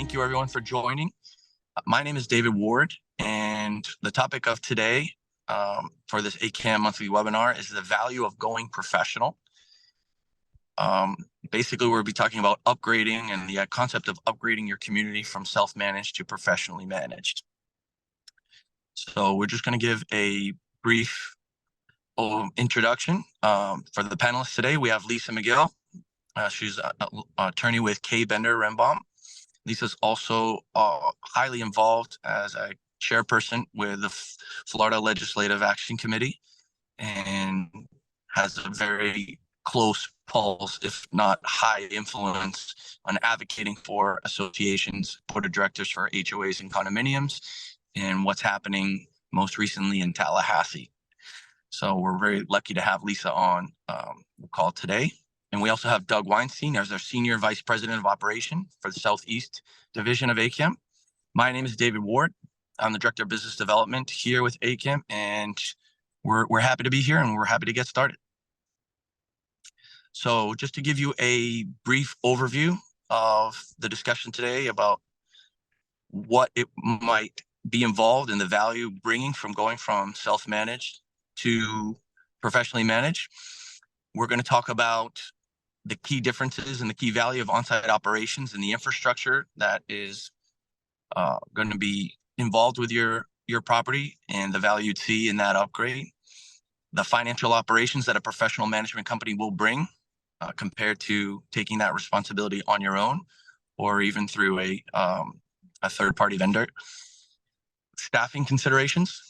thank you everyone for joining. My name is David Ward, and the topic of today for this AKAM monthly webinar is the value of going professional. Basically, we'll be talking about upgrading and the concept of upgrading your community from self-managed to professionally managed. So we're just going to give a brief introduction. For the panelists today, we have Lisa Magill. She's an attorney with Kaye, Rembaum. Lisa's also highly involved as a chairperson with the Florida Legislative Action Committee and has a very close pulse, if not high influence, on advocating for associations, board of directors for HOAs and condominiums, and what's happening most recently in Tallahassee. So we're very lucky to have Lisa on the call today. And we also have Doug Weinstein as our Senior Vice President of Operation for the Southeast Division of AKAM. My name is David Ward. I'm the Director of Business Development here with AKAM, and we're happy to be here and we're happy to get started. So just to give you a brief overview of the discussion today about what it might be involved in the value bringing from going from self-managed to professionally managed, we're going to talk about the key differences and the key value of on-site operations and the infrastructure that is going to be involved with your property and the value you'd see in that upgrade, the financial operations that a professional management company will bring compared to taking that responsibility on your own or even through a third-party vendor, staffing considerations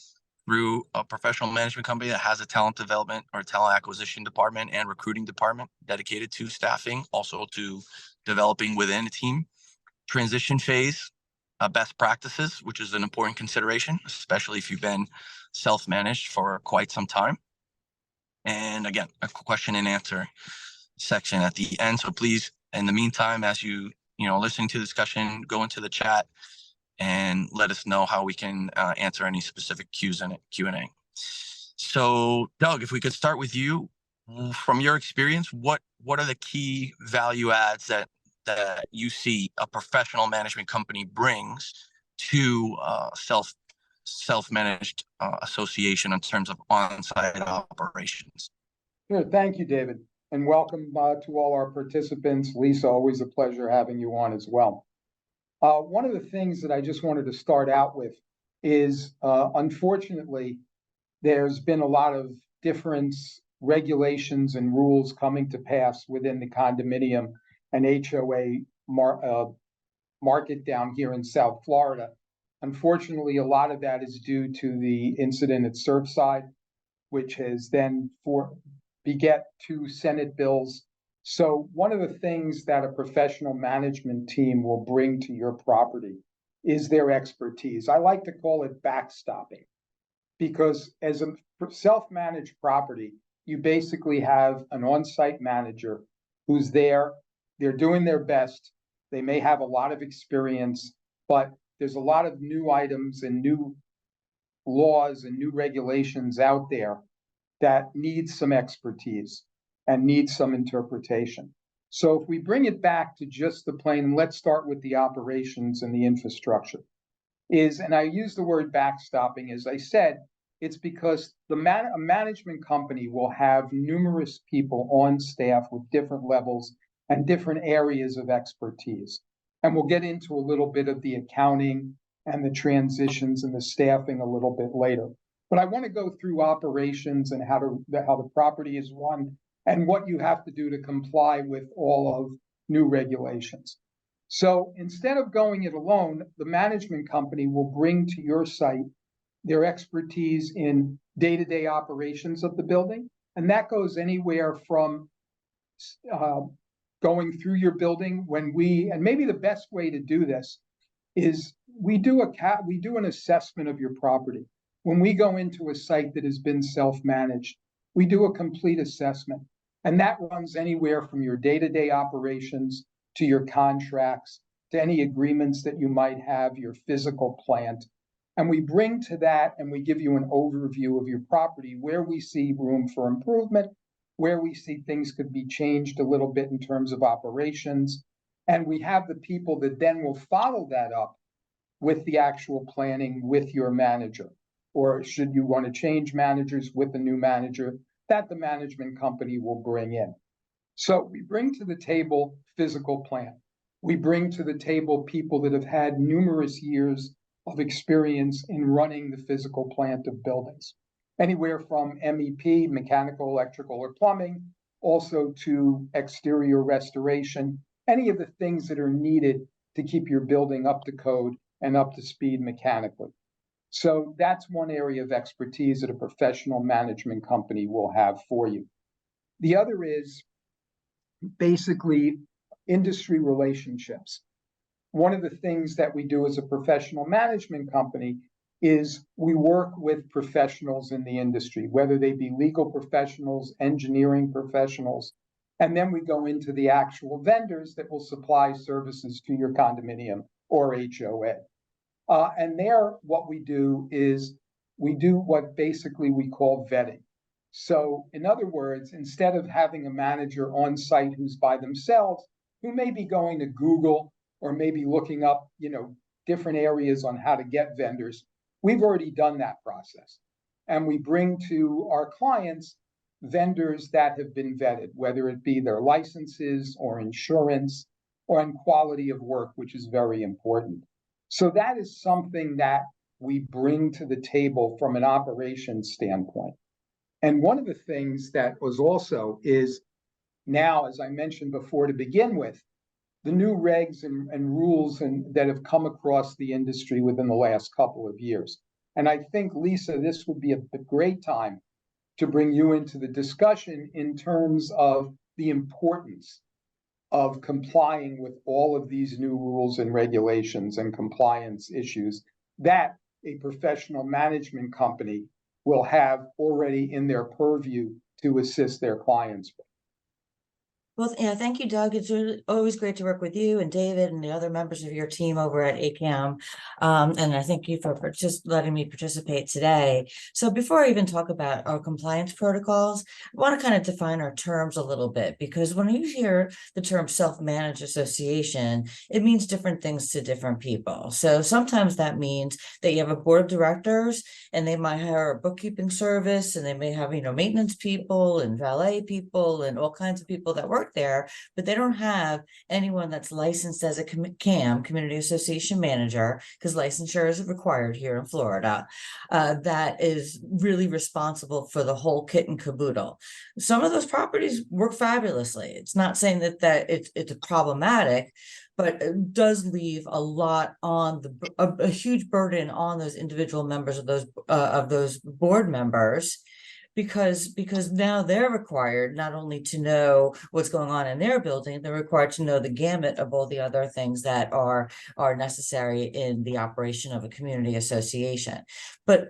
through a professional management company that has a talent development or talent acquisition department and recruiting department dedicated to staffing, also to developing within a team. Transition phase, best practices, which is an important consideration, especially if you've been self-managed for quite some time. And again, a question and answer section at the end. So please, in the meantime, as you listening to the discussion, go into the chat and let us know how we can answer any specific Q&A. So, Doug, if we could start with you, from your experience, what are the key value adds that you see a professional management company brings to self-managed association in terms of on-site operations? Sure. Thank you, David, and welcome to all our participants. Lisa, always a pleasure having you on as well. One of the things that I just wanted to start out with is, unfortunately, there's been a lot of different regulations and rules coming to pass within the condominium and HOA market down here in South Florida. Unfortunately, a lot of that is due to the incident at Surfside, which has then beget two Senate bills. So one of the things that a professional management team will bring to your property is their expertise. I like to call it backstopping, because as a self-managed property, you basically have an on-site manager who's there. They're doing their best. They may have a lot of experience, but there's a lot of new items and new laws and new regulations out there that need some expertise and need some interpretation. So if we bring it back to just the plain, and let's start with the operations and the infrastructure, and I use the word backstopping, as I said, it's because a management company will have numerous people on staff with different levels and different areas of expertise. And we'll get into a little bit of the accounting and the transitions and the staffing a little bit later. But I want to go through operations and how the property is run and what you have to do to comply with all of new regulations. So instead of going it alone, the management company will bring to your site their expertise in day-to-day operations of the building. And that goes anywhere from going through your building and maybe the best way to do this is we do an assessment of your property. When we go into a site that has been self-managed, we do a complete assessment. And that runs anywhere from your day-to-day operations to your contracts, to any agreements that you might have, your physical plant. And we bring to that and we give you an overview of your property, where we see room for improvement, where we see things could be changed a little bit in terms of operations, And we have the people that then will follow that up with the actual planning with your manager. Or should you want to change managers with a new manager, that the management company will bring in. So we bring to the table physical plan. We bring to the table people that have had numerous years of experience in running the physical plant of buildings, anywhere from MEP, mechanical, electrical, or plumbing, also to exterior restoration, any of the things that are needed to keep your building up to code and up to speed mechanically. So that's one area of expertise that a professional management company will have for you. The other is basically industry relationships. One of the things that we do as a professional management company is we work with professionals in the industry, whether they be legal professionals, engineering professionals, and then we go into the actual vendors that will supply services to your condominium or HOA. And there, what we do is we do what basically we call vetting. So, in other words, instead of having a manager on site who's by themselves, who may be going to Google or maybe looking up, different areas on how to get vendors, we've already done that process. And we bring to our clients vendors that have been vetted, whether it be their licenses or insurance or in quality of work, which is very important. So that is something that we bring to the table from an operations standpoint. And one of the things that was also is now, as I mentioned before to begin with, the new regs and rules that have come across the industry within the last couple of years. And I think, Lisa, this would be a great time to bring you into the discussion in terms of the importance of complying with all of these new rules and regulations and compliance issues that a professional management company will have already in their purview to assist their clients with. Well, yeah, thank you, Doug. It's really always great to work with you and David and the other members of your team over at AKAM. And I thank you for just letting me participate today. So before I even talk about our compliance protocols, I want to kind of define our terms a little bit, because when you hear the term self-managed association, it means different things to different people. So sometimes that means that you have a board of directors and they might hire a bookkeeping service, and they may have, maintenance people and valet people and all kinds of people that work there, but they don't have anyone that's licensed as a CAM, Community Association Manager, because licensure is required here in Florida, that is really responsible for the whole kit and caboodle. Some of those properties work fabulously. It's not saying that it's problematic, but it does leave a lot on a huge burden on those individual members of those board members, because now they're required not only to know what's going on in their building, they're required to know the gamut of all the other things that are necessary in the operation of a community association. But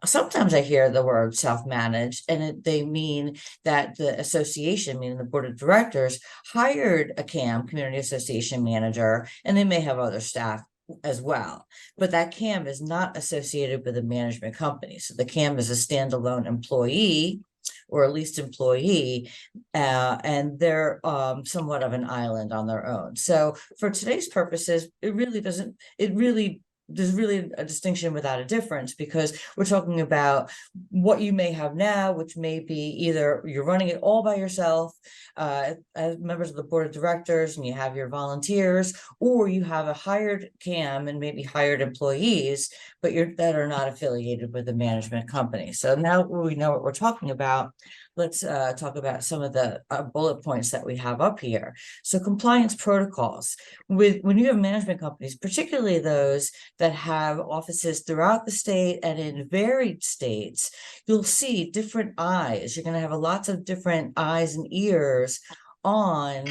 sometimes I hear the word self-managed, and they mean that the association, meaning the board of directors, hired a CAM, Community Association Manager, and they may have other staff as well, but that CAM is not associated with a management company. So the CAM is a standalone employee, or at least employee, and they're somewhat of an island on their own. So for today's purposes, there's really a distinction without a difference, because we're talking about what you may have now, which may be either you're running it all by yourself as members of the board of directors, and you have your volunteers, or you have a hired CAM and maybe hired employees, but that are not affiliated with the management company. So now we know what we're talking about. Let's talk about some of the bullet points that we have up here. So compliance protocols. When you have management companies, particularly those that have offices throughout the state and in varied states, you'll see different eyes. You're going to have lots of different eyes and ears on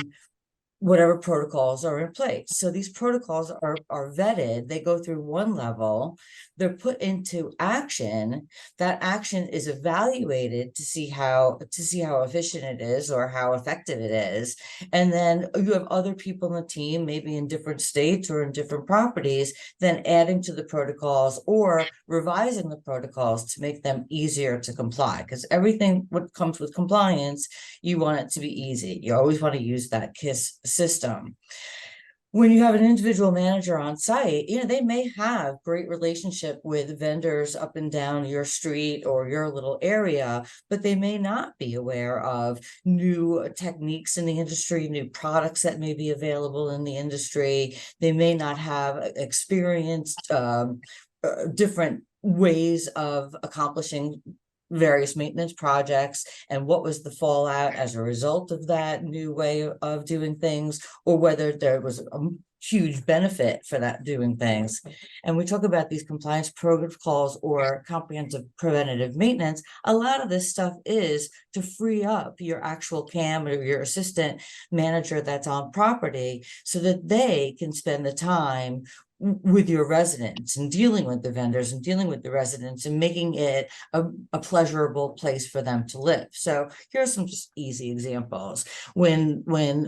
whatever protocols are in place. So these protocols are vetted. They go through one level, they're put into action. That action is evaluated to see how efficient it is or how effective it is. And then you have other people in the team, maybe in different states or in different properties, then adding to the protocols or revising the protocols to make them easier to comply. Because everything what comes with compliance, you want it to be easy. You always want to use that KISS system. when you have an individual manager on site, they may have great relationship with vendors up and down your street or your little area, but they may not be aware of new techniques in the industry, new products that may be available in the industry. They may not have experienced different ways of accomplishing various maintenance projects and what was the fallout as a result of that new way of doing things, or whether there was a huge benefit for that doing things. And we talk about these compliance protocols or comprehensive preventative maintenance. A lot of this stuff is to free up your actual CAM or your assistant manager that's on property so that they can spend the time with your residents and dealing with the vendors and dealing with the residents and making it a pleasurable place for them to live. So here are some just easy examples. When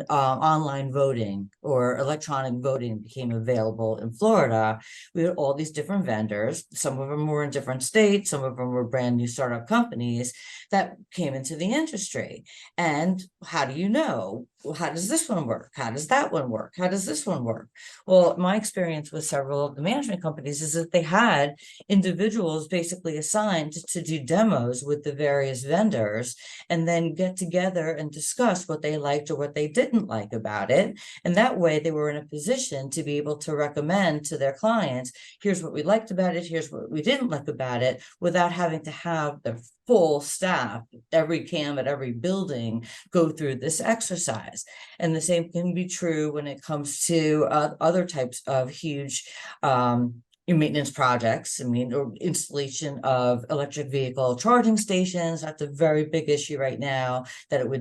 online voting or electronic voting became available in Florida, we had all these different vendors. Some of them were in different states, some of them were brand new startup companies that came into the industry. And how do you know? Well, how does this one work? How does that one work? How does this one work? Well, my experience with several of the management companies is that they had individuals basically assigned to do demos with the various vendors and then get together and discuss what they liked or what they didn't like about it. And that way they were in a position to be able to recommend to their clients, here's what we liked about it, here's what we didn't like about it, without having to have the full staff, every CAM at every building, go through this exercise. And the same can be true when it comes to other types of huge maintenance projects. I mean, or installation of electric vehicle charging stations. That's a very big issue right now that it'd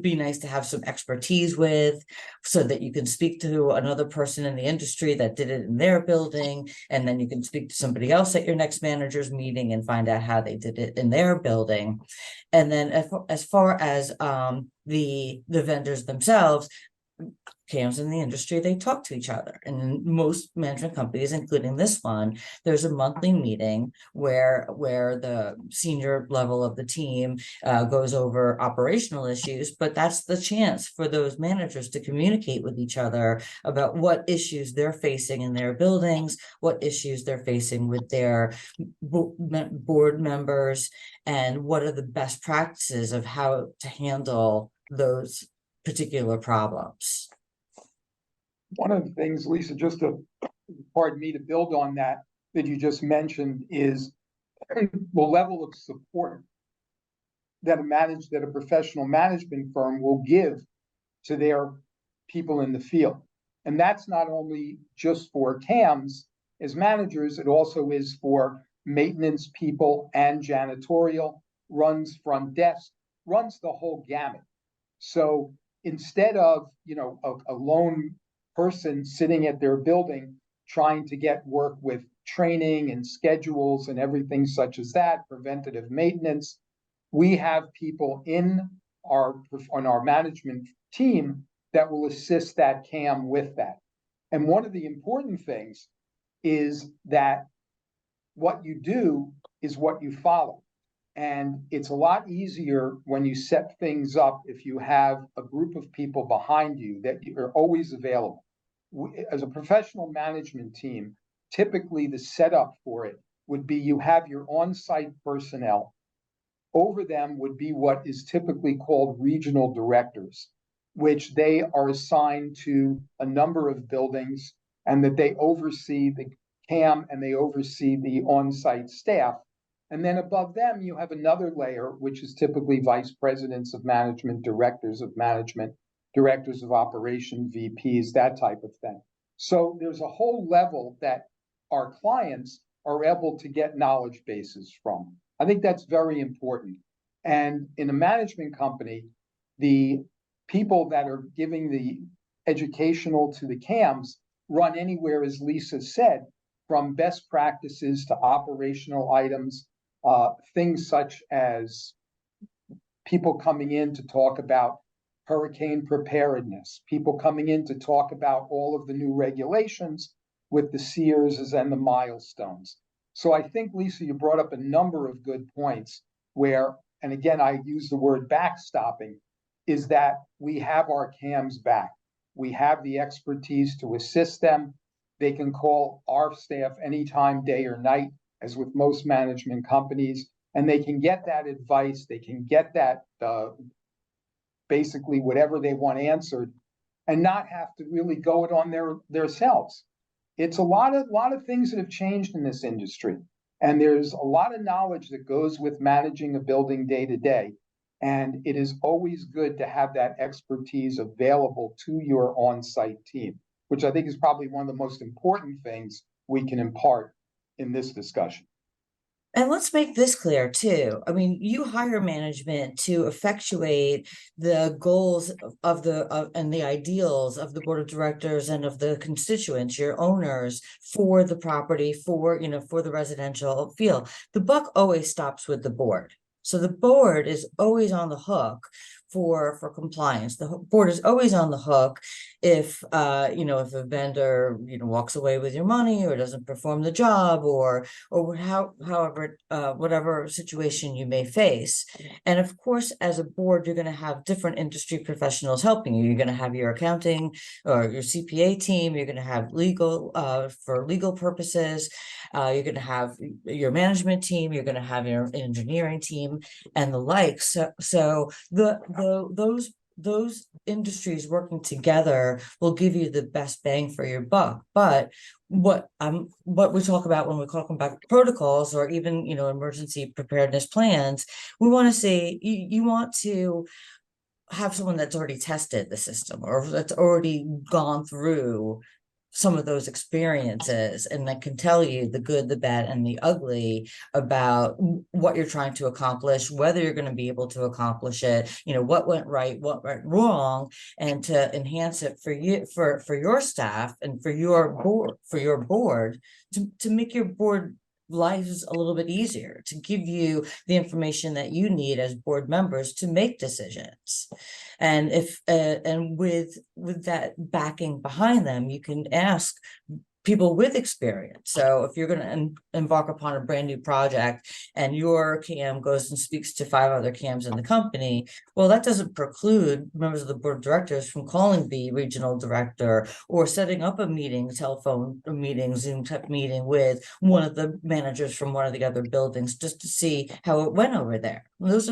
be nice to have some expertise with, so that you can speak to another person in the industry that did it in their building, and then you can speak to somebody else at your next manager's meeting and find out how they did it in their building. And then as far as the vendors themselves, CAMs in the industry, they talk to each other. And in most management companies, including this one, there's a monthly meeting where the senior level of the team goes over operational issues, but that's the chance for those managers to communicate with each other about what issues they're facing in their buildings, what issues they're facing with their board members, and what are the best practices of how to handle those particular problems. One of the things, Lisa, just to, pardon me, to build on that you just mentioned is the level of support that a professional management firm will give to their people in the field. And that's not only just for CAMs as managers, it also is for maintenance people and janitorial, runs front desk, runs the whole gamut. So instead of, a lone person sitting at their building trying to get work with training and schedules and everything such as that, preventative maintenance, we have people on our management team that will assist that CAM with that. And one of the important things is that what you do is what you follow. And it's a lot easier when you set things up if you have a group of people behind you that are always available. As a professional management team, typically the setup for it would be you have your on-site personnel. Over them would be what is typically called regional directors, which they are assigned to a number of buildings, and that they oversee the CAM and they oversee the on-site staff. And then above them, you have another layer, which is typically vice presidents of management, directors of management, directors of operation, VPs, that type of thing. So there's a whole level that our clients are able to get knowledge bases from. I think that's very important. And in a management company, the people that are giving the educational to the CAMs run anywhere, as Lisa said, from best practices to operational items, things such as people coming in to talk about hurricane preparedness, people coming in to talk about all of the new regulations with the Searses and the milestones. So I think, Lisa, you brought up a number of good points where, and again, I use the word backstopping, is that we have our CAMs back. We have the expertise to assist them. They can call our staff anytime, day or night, as with most management companies, and they can get that advice. They can get that basically whatever they want answered, and not have to really go it on their selves. It's a lot of things that have changed in this industry, and there's a lot of knowledge that goes with managing a building day to day. And it is always good to have that expertise available to your on-site team, which I think is probably one of the most important things we can impart in this discussion. And let's make this clear too. I mean, you hire management to effectuate the goals of the and the ideals of the board of directors and of the constituents, your owners, for the property, for for the residential field. The buck always stops with the board. So the board is always on the hook for compliance. The board is always on the hook if if a vendor walks away with your money or doesn't perform the job, or however whatever situation you may face. And of course, as a board, you're going to have different industry professionals helping you. You're going to have your accounting or your CPA team. You're going to have legal for legal purposes. You're going to have your management team. You're going to have your engineering team and the like. So those industries working together will give you the best bang for your buck. But what we talk about when we talk about protocols, or even emergency preparedness plans, we want to say you want to have someone that's already tested the system, or that's already gone through some of those experiences, and that can tell you the good, the bad, and the ugly about what you're trying to accomplish, whether you're going to be able to accomplish it, what went right, what went wrong, and to enhance it for you, for your staff, and for your board, to make your board lives a little bit easier, to give you the information that you need as board members to make decisions. And if and with that backing behind them, you can ask people with experience. So if you're going to embark upon a brand new project and your CAM goes and speaks to 5 other CAMs in the company, well, that doesn't preclude members of the board of directors from calling the regional director or setting up a meeting, telephone meeting, Zoom type meeting with one of the managers from one of the other buildings, just to see how it went over there. Those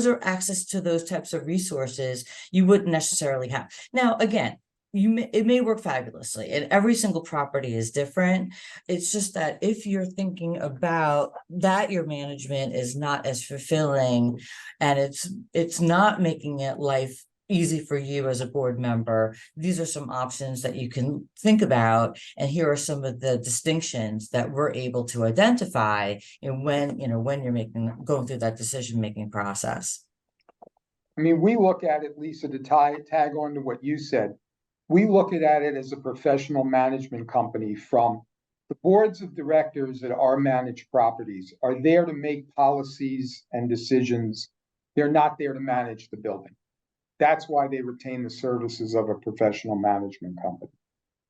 are access to those types of resources you wouldn't necessarily have. Now, again, it may work fabulously, and every single property is different. It's just that if you're thinking about that, your management is not as fulfilling, and it's not making it life easy for you as a board member, these are some options that you can think about. And here are some of the distinctions that we're able to identify when you're going through that decision-making process. I mean, we look at it, Lisa, to tag on to what you said. We look at it as a professional management company. From the boards of directors that are managed properties are there to make policies and decisions. They're not there to manage the building. That's why they retain the services of a professional management company.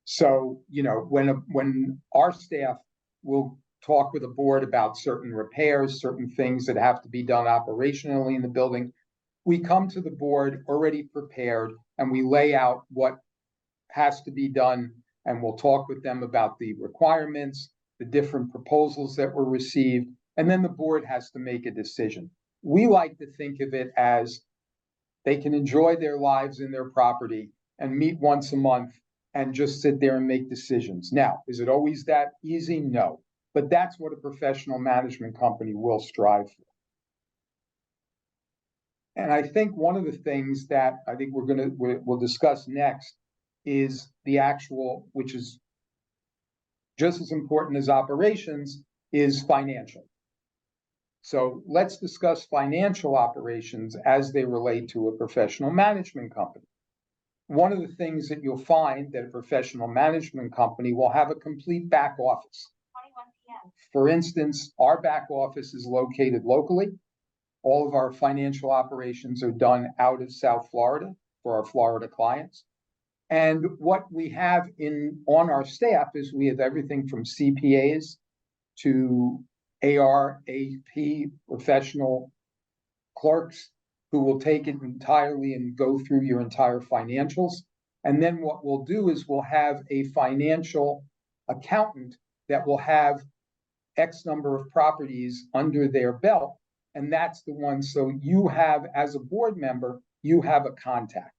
So, when our staff will talk with the board about certain repairs, certain things that have to be done operationally in the building, we come to the board already prepared, and we lay out what has to be done, and we'll talk with them about the requirements, the different proposals that were received, and then the board has to make a decision. We like to think of it as they can enjoy their lives in their property and meet once a month and just sit there and make decisions. Now, is it always that easy? No, but that's what a professional management company will strive for. And I think one of the things that I think we'll discuss next is the actual, which is just as important as operations, is financial. So let's discuss financial operations as they relate to a professional management company. One of the things that you'll find that a professional management company will have a complete back office. 21 p.m. For instance, our back office is located locally. All of our financial operations are done out of South Florida for our Florida clients. And what we have on our staff is we have everything from CPAs to AR, AP, professional clerks who will take it entirely and go through your entire financials. And then what we'll do is we'll have a financial accountant that will have X number of properties under their belt. And that's the one. So you have, as a board member, you have a contact.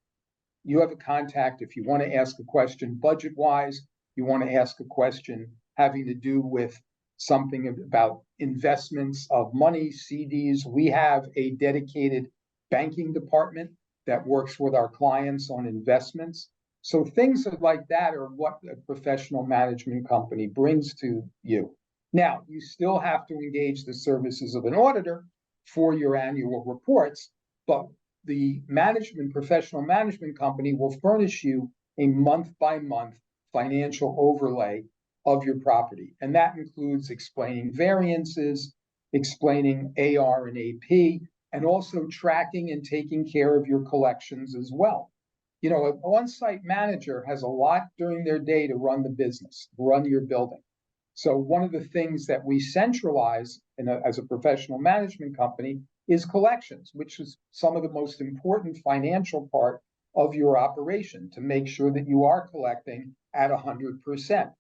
You have a contact if you want to ask a question budget-wise, you want to ask a question having to do with something about investments of money, CDs. We have a dedicated banking department that works with our clients on investments. So things like that are what a professional management company brings to you. Now, you still have to engage the services of an auditor for your annual reports, but the professional management company will furnish you a month-by-month financial overlay of your property. And that includes explaining variances, explaining AR and AP, and also tracking and taking care of your collections as well. You know, an on-site manager has a lot during their day to run the business, run your building. So one of the things that we centralize as a professional management company is collections, which is some of the most important financial part of your operation to make sure that you are collecting at 100%.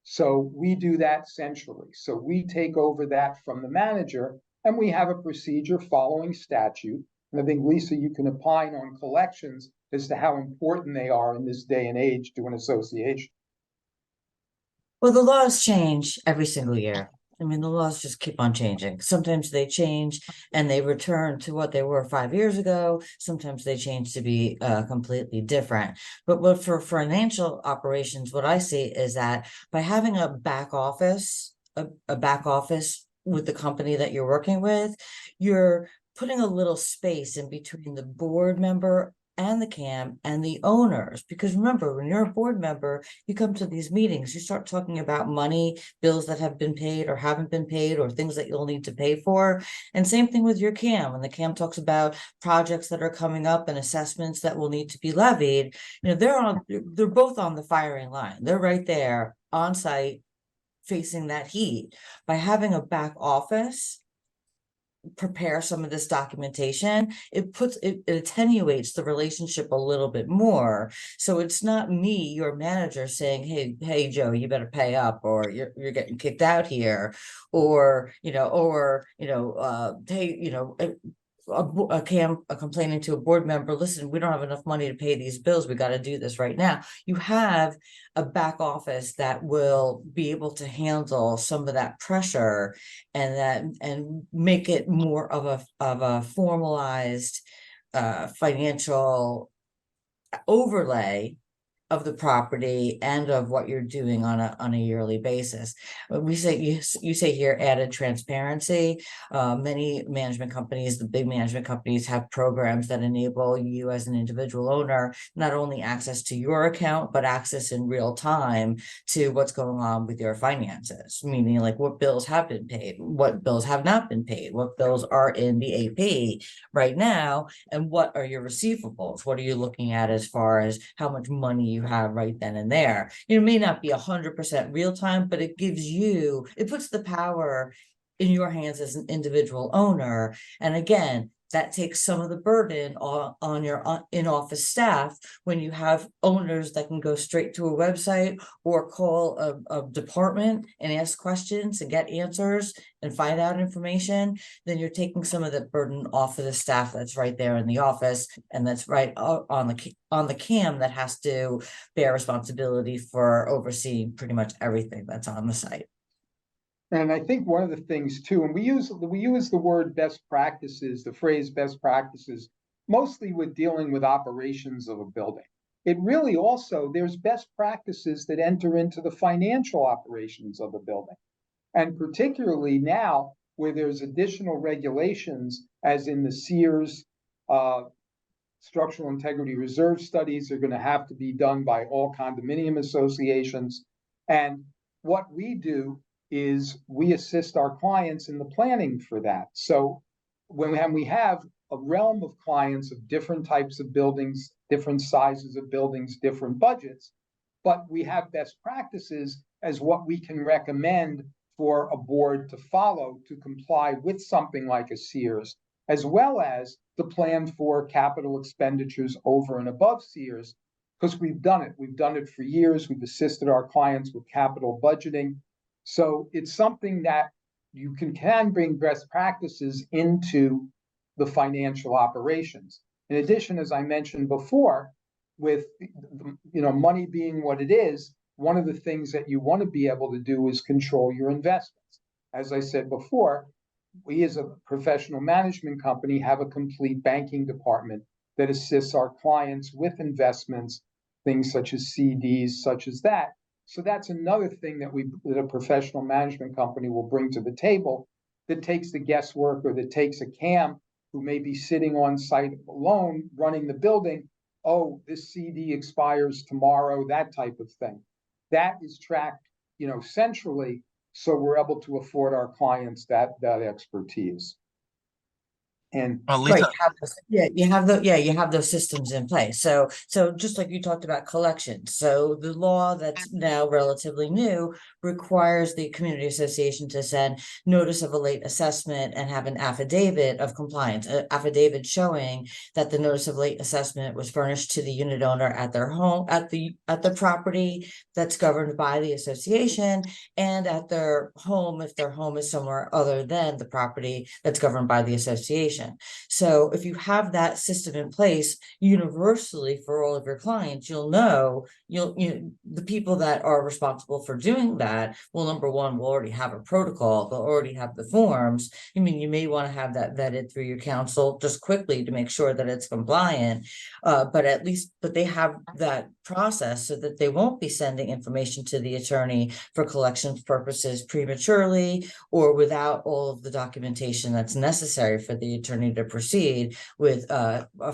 So we do that centrally. So we take over that from the manager, and we have a procedure following statute. And I think, Lisa, you can opine on collections as to how important they are in this day and age to an association. Well, the laws change every single year. I mean, the laws just keep on changing. Sometimes they change and they return to what they were 5 years ago. Sometimes they change to be completely different. But what for financial operations, what I see is that by having a back office, a back office with the company that you're working with, you're putting a little space in between the board member and the CAM and the owners. Because remember, when you're a board member, you come to these meetings, you start talking about money, bills that have been paid or haven't been paid, or things that you'll need to pay for. And same thing with your CAM. When the CAM talks about projects that are coming up and assessments that will need to be levied, you know, they're both on the firing line. They're right there on site facing that heat. By having a back office prepare some of this documentation, it attenuates the relationship a little bit more. So it's not me, your manager, saying, hey Joe, you better pay up, or you're getting kicked out here, or hey, a complaining to a board member, listen, we don't have enough money to pay these bills, we got to do this right now. You have a back office that will be able to handle some of that pressure and make it more of a formalized financial overlay of the property and of what you're doing on a yearly basis. We say, you say here, added transparency. Many management companies, the big management companies, have programs that enable you as an individual owner not only access to your account, but access in real time to what's going on with your finances, meaning like what bills have been paid, what bills have not been paid, what bills are in the AP right now, and what are your receivables? What are you looking at as far as how much money you have right then and there? It may not be 100% real time, but it puts the power in your hands as an individual owner. And again, that takes some of the burden on your in-office staff when you have owners that can go straight to a website or call a department and ask questions and get answers and find out information. Then you're taking some of the burden off of the staff that's right there in the office, and that's right on the CAM that has to bear responsibility for overseeing pretty much everything that's on the site. And I think one of the things too, and we use the word best practices, the phrase best practices, mostly with dealing with operations of a building. It really also, there's best practices that enter into the financial operations of a building. And particularly now, where there's additional regulations, as in the Sears structural integrity reserve studies are going to have to be done by all condominium associations. And what we do is we assist our clients in the planning for that. So when we have a realm of clients of different types of buildings, different sizes of buildings, different budgets, but we have best practices as what we can recommend for a board to follow to comply with something like a Sears, as well as the plan for capital expenditures over and above Sears because we've done it. We've done it for years. We've assisted our clients with capital budgeting. So it's something that you can bring best practices into the financial operations. In addition, as I mentioned before, with money being what it is, one of the things that you want to be able to do is control your investments. As I said before, we as a professional management company have a complete banking department that assists our clients with investments, things such as CDs, such as that. So that's another thing that a professional management company will bring to the table that takes the guesswork, or that takes a CAM who may be sitting on site alone running the building. Oh, this CD expires tomorrow, that type of thing. That is tracked, centrally, so we're able to afford our clients that expertise. And Right, Lisa, you have those systems in place. So just like you talked about collections, so the law that's now relatively new requires the community association to send notice of a late assessment and have an affidavit of compliance, an affidavit showing that the notice of late assessment was furnished to the unit owner at their home, at the property that's governed by the association, and at their home if their home is somewhere other than the property that's governed by the association. So if you have that system in place universally for all of your clients, you'll know the people that are responsible for doing that. Well, number one, will already have a protocol. They'll already have the forms. I mean, you may want to have that vetted through your counsel just quickly to make sure that it's compliant. But they have that process so that they won't be sending information to the attorney for collections purposes prematurely or without all of the documentation that's necessary for the attorney to proceed with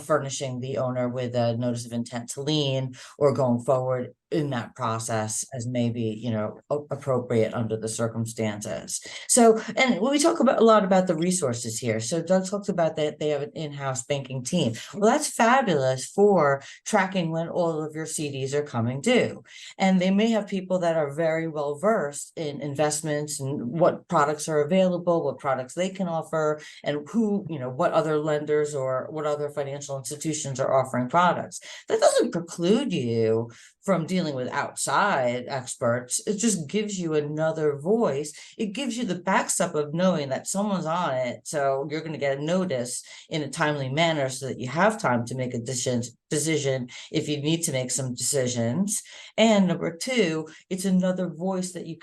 furnishing the owner with a notice of intent to lien, or going forward in that process as maybe appropriate under the circumstances. So, and we talk about a lot about the resources here. So Doug talks about that they have an in-house banking team. Well, that's fabulous for tracking when all of your CDs are coming due. And they may have people that are very well versed in investments and what products are available, what products they can offer, and who, what other lenders or what other financial institutions are offering products. That doesn't preclude you from dealing with outside experts. It just gives you another voice. It gives you the backstop of knowing that someone's on it. So you're going to get a notice in a timely manner so that you have time to make a decision if you need to make some decisions. And number two, it's another voice that you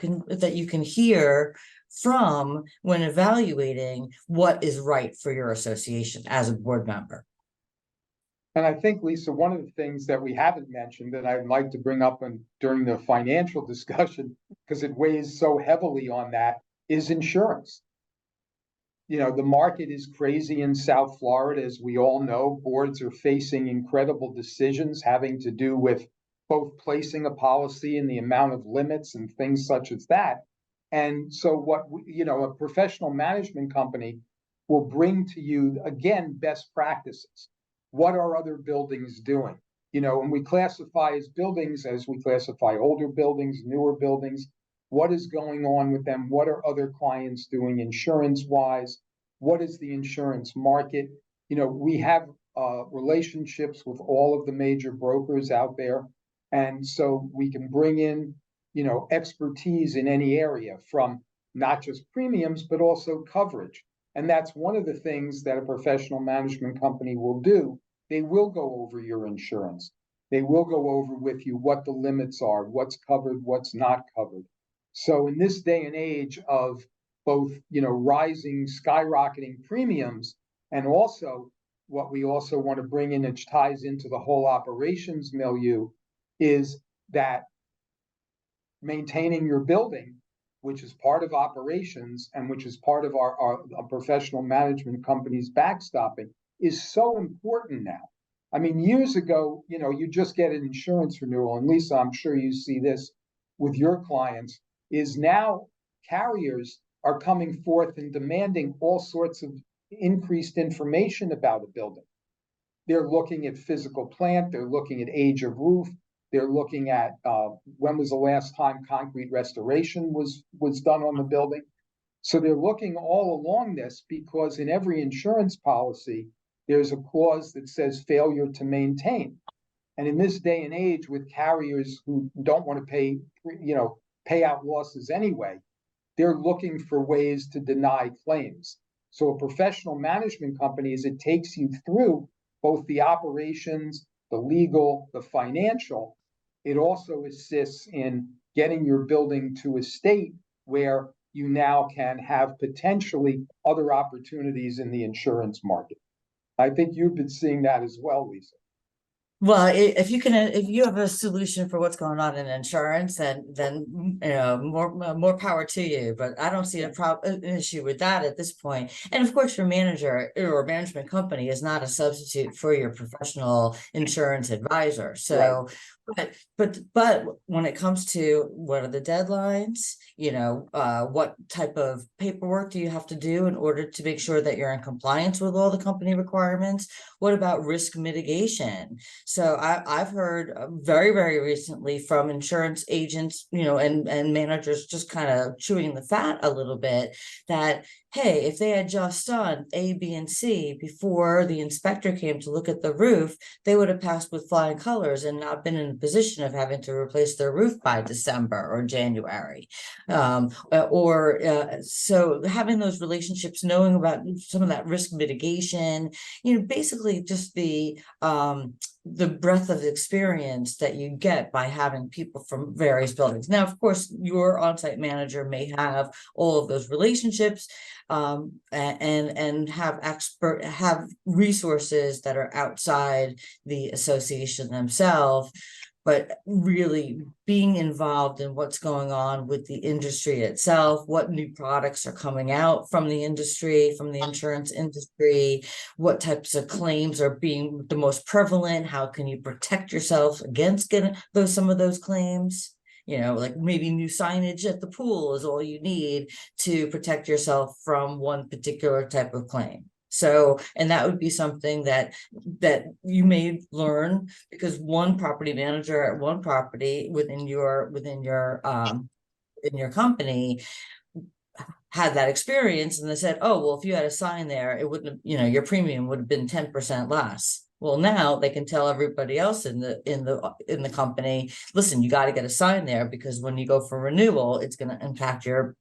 can hear from when evaluating what is right for your association as a board member. And I think, Lisa, one of the things that we haven't mentioned that I'd like to bring up during the financial discussion, because it weighs so heavily on that, is insurance. The market is crazy in South Florida, as we all know. Boards are facing incredible decisions having to do with both placing a policy and the amount of limits and things such as that. And so a professional management company will bring to you, again, best practices. What are other buildings doing? And we classify as buildings as we classify older buildings, newer buildings. What is going on with them? What are other clients doing insurance-wise? What is the insurance market? We have relationships with all of the major brokers out there. And so we can bring in, expertise in any area, from not just premiums, but also coverage. And that's one of the things that a professional management company will do. They will go over your insurance. They will go over with you what the limits are, what's covered, what's not covered. So in this day and age of both, skyrocketing premiums, and also what we also want to bring in, which ties into the whole operations milieu, is that maintaining your building, which is part of operations and which is part of our professional management company's backstopping, is so important now. I mean, years ago, you just get an insurance renewal, and Lisa, I'm sure you see this with your clients, is now carriers are coming forth and demanding all sorts of increased information about a building. They're looking at physical plant, they're looking at age of roof, they're looking at when was the last time concrete restoration was done on the building. So they're looking all along this, because in every insurance policy, there's a clause that says failure to maintain. And in this day and age, with carriers who don't want to pay out losses anyway, they're looking for ways to deny claims. So a professional management company, as it takes you through both the operations, the legal, the financial, it also assists in getting your building to a state where you now can have potentially other opportunities in the insurance market. I think you've been seeing that as well, Lisa. Well, if you can, if you have a solution for what's going on in insurance, then you know, more power to you. But I don't see an issue with that at this point. And of course, your manager or management company is not a substitute for your professional insurance advisor. So, but when it comes to what are the deadlines, you know, what type of paperwork do you have to do in order to make sure that you're in compliance with all the company requirements? What about risk mitigation? So I've heard very, very recently from insurance agents, you know, and managers just kind of chewing the fat a little bit that, hey, if they had just done A, B, and C before the inspector came to look at the roof, they would have passed with flying colors and not been in a position of having to replace their roof by December or January. So having those relationships, knowing about some of that risk mitigation, you know, basically just the breadth of experience that you get by having people from various buildings. Now, of course, your on-site manager may have all of those relationships and have resources that are outside the association themselves. But really being involved in what's going on with the industry itself, what new products are coming out from the industry, from the insurance industry, what types of claims are being the most prevalent, how can you protect yourself against getting some of those claims? You know, like maybe new signage at the pool is all you need to protect yourself from one particular type of claim. So, and that would be something that you may learn because one property manager at one property within your in your company had that experience, and they said, oh, well, if you had a sign there, it wouldn't have, you know, your premium would have been 10% less. Well, now they can tell everybody else in the company, listen, you got to get a sign there because when you go for renewal, it's going to impact your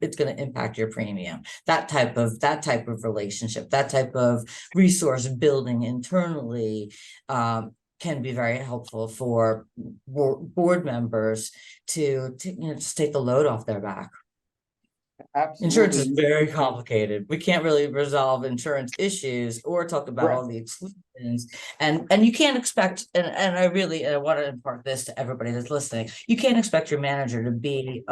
premium. That type of relationship, that type of resource building internally can be very helpful for board members to you know, just take the load off their back. Absolutely. Insurance is very complicated. We can't really resolve insurance issues or talk about all the exclusions. And you can't expect, and I want to impart this to everybody that's listening, you can't expect your manager to be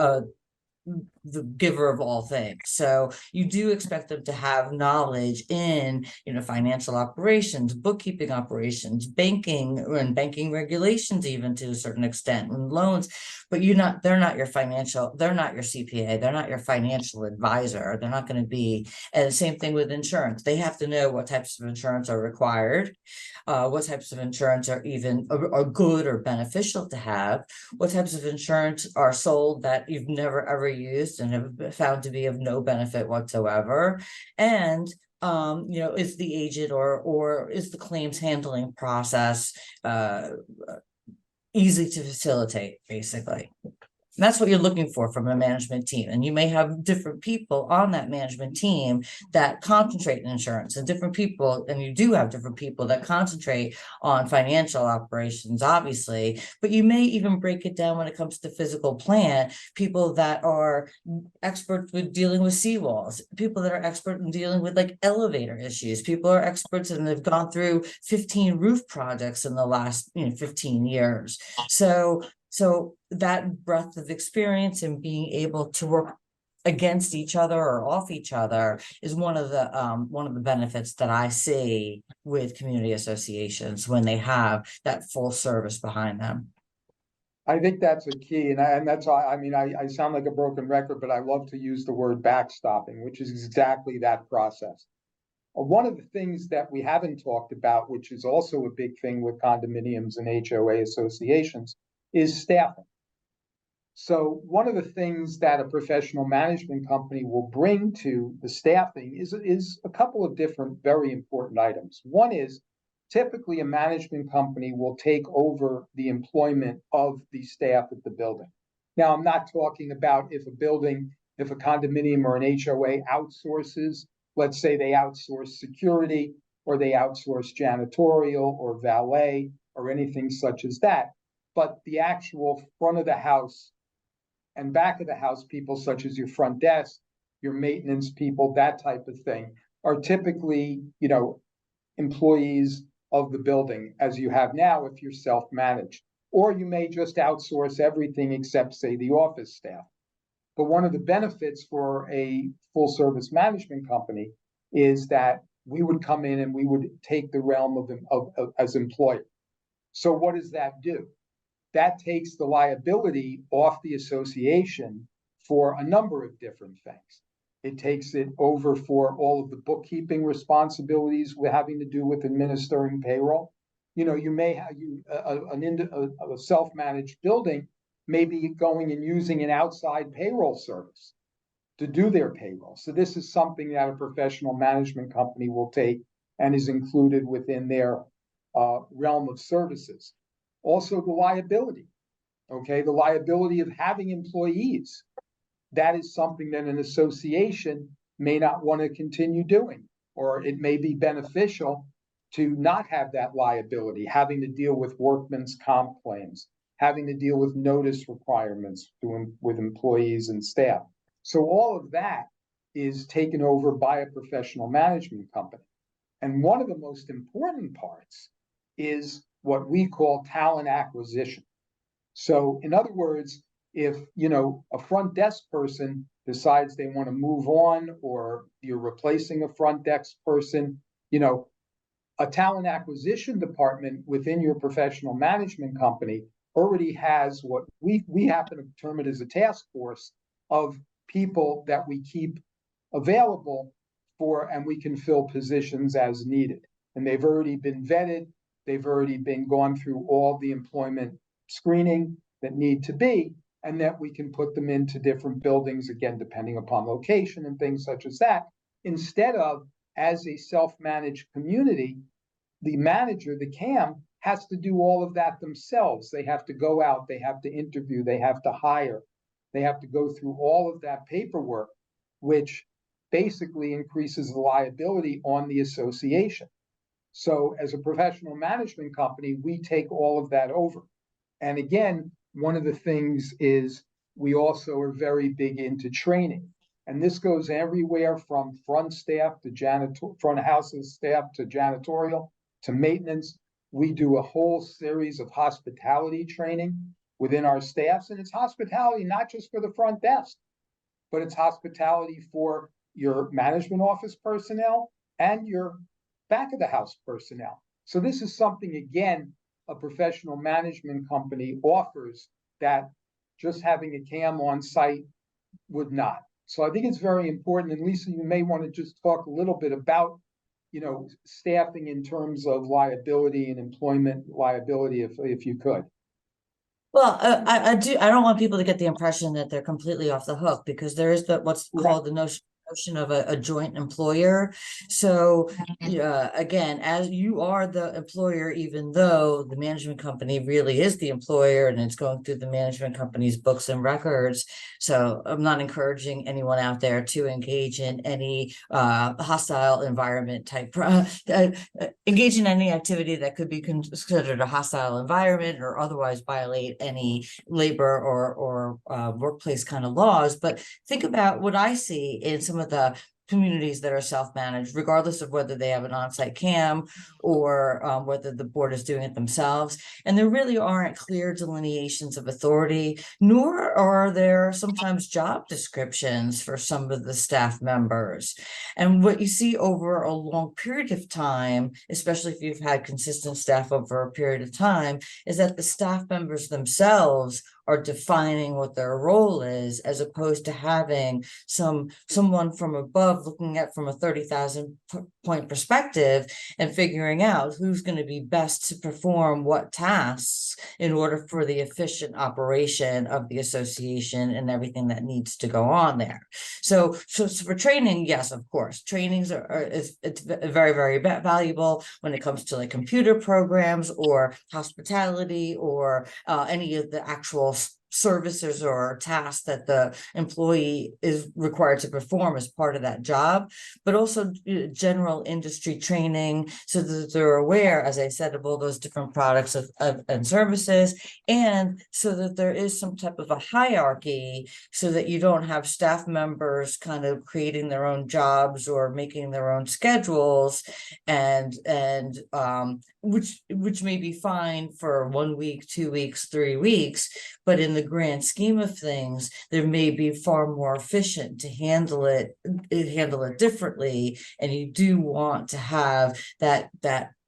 the giver of all things. So you do expect them to have knowledge in, you know, financial operations, bookkeeping operations, banking and banking regulations, even to a certain extent, and loans. But they're not your CPA, they're not your financial advisor. They're not going to be, and the same thing with insurance. They have to know what types of insurance are required, what types of insurance are good or beneficial to have, what types of insurance are sold that you've never ever used and have found to be of no benefit whatsoever. And you know, is the agent or is the claims handling process easy to facilitate, basically. And that's what you're looking for from a management team. And you may have different people on that management team that concentrate in insurance, and different people, and you do have different people that concentrate on financial operations, obviously, but you may even break it down when it comes to physical plant, people that are experts with dealing with seawalls, people that are expert in dealing with like elevator issues, people are experts and they've gone through 15 roof projects in the last 15 years. So that breadth of experience and being able to work against each other or off each other is one of the benefits that I see with community associations when they have that full service behind them. I think that's a key, and that's I mean I sound like a broken record, but I love to use the word backstopping, which is exactly that process. One of the things that we haven't talked about, which is also a big thing with condominiums and HOA associations, is staffing. So one of the things that a professional management company will bring to the staffing is a couple of different very important items. One is typically a management company will take over the employment of the staff at the building. Now, I'm not talking about if a condominium or an HOA outsources, let's say they outsource security or they outsource janitorial or valet or anything such as that. But the actual front of the house and back of the house people, such as your front desk, your maintenance people, that type of thing, are typically, employees of the building, as you have now if you're self-managed. Or you may just outsource everything except, say, the office staff. But one of the benefits for a full-service management company is that we would come in and we would take the realm of as employer. So what does that do? That takes the liability off the association for a number of different things. It takes it over for all of the bookkeeping responsibilities we're having to do with administering payroll. You may have a self-managed building may be going and using an outside payroll service to do their payroll. So this is something that a professional management company will take and is included within their realm of services. Also, the liability, the liability of having employees. That is something that an association may not want to continue doing, or it may be beneficial to not have that liability, having to deal with workman's comp claims, having to deal with notice requirements with employees and staff. So all of that is taken over by a professional management company. And one of the most important parts is what we call talent acquisition. So in other words, if a front desk person decides they want to move on, or you're replacing a front desk person, a talent acquisition department within your professional management company already has what we happen to term it as a task force of people that we keep available for, and we can fill positions as needed. And they've already been vetted. They've already been gone through all the employment screening that need to be, and that we can put them into different buildings, again, depending upon location and things such as that, instead of, as a self-managed community, the manager, the CAM, has to do all of that themselves. They have to go out, they have to interview, they have to hire, they have to go through all of that paperwork, which basically increases the liability on the association. So as a professional management company, we take all of that over. And again, one of the things is we also are very big into training. And this goes everywhere from front staff to front of house staff to janitorial to maintenance. We do a whole series of hospitality training within our staffs. And it's hospitality not just for the front desk, but it's hospitality for your management office personnel and your back of the house personnel. So this is something, again, a professional management company offers that just having a CAM on site would not. So I think it's very important. And Lisa, you may want to just talk a little bit about, staffing in terms of liability and employment liability, if you could. Well, I don't want people to get the impression that they're completely off the hook, because there is what's called the notion of a joint employer. So again, as you are the employer, even though the management company really is the employer and it's going through the management company's books and records. So I'm not encouraging anyone out there to engage in any hostile environment type, engage in any activity that could be considered a hostile environment or otherwise violate any labor or workplace kind of laws. But think about what I see in some of the communities that are self-managed, regardless of whether they have an on-site CAM or whether the board is doing it themselves. And there really aren't clear delineations of authority, nor are there sometimes job descriptions for some of the staff members. And what you see over a long period of time, especially if you've had consistent staff over a period of time, is that the staff members themselves are defining what their role is, as opposed to having someone from above looking at from a 30,000 point perspective and figuring out who's going to be best to perform what tasks in order for the efficient operation of the association and everything that needs to go on there. So for training, yes, of course, trainings it's very, very valuable when it comes to like computer programs or hospitality or any of the actual services or tasks that the employee is required to perform as part of that job, but also general industry training so that they're aware, as I said, of all those different products and services, and so that there is some type of a hierarchy so that you don't have staff members kind of creating their own jobs or making their own schedules, and which may be fine for 1 week, 2 weeks, 3 weeks, but in the grand scheme of things, there may be far more efficient to handle it differently. And you do want to have that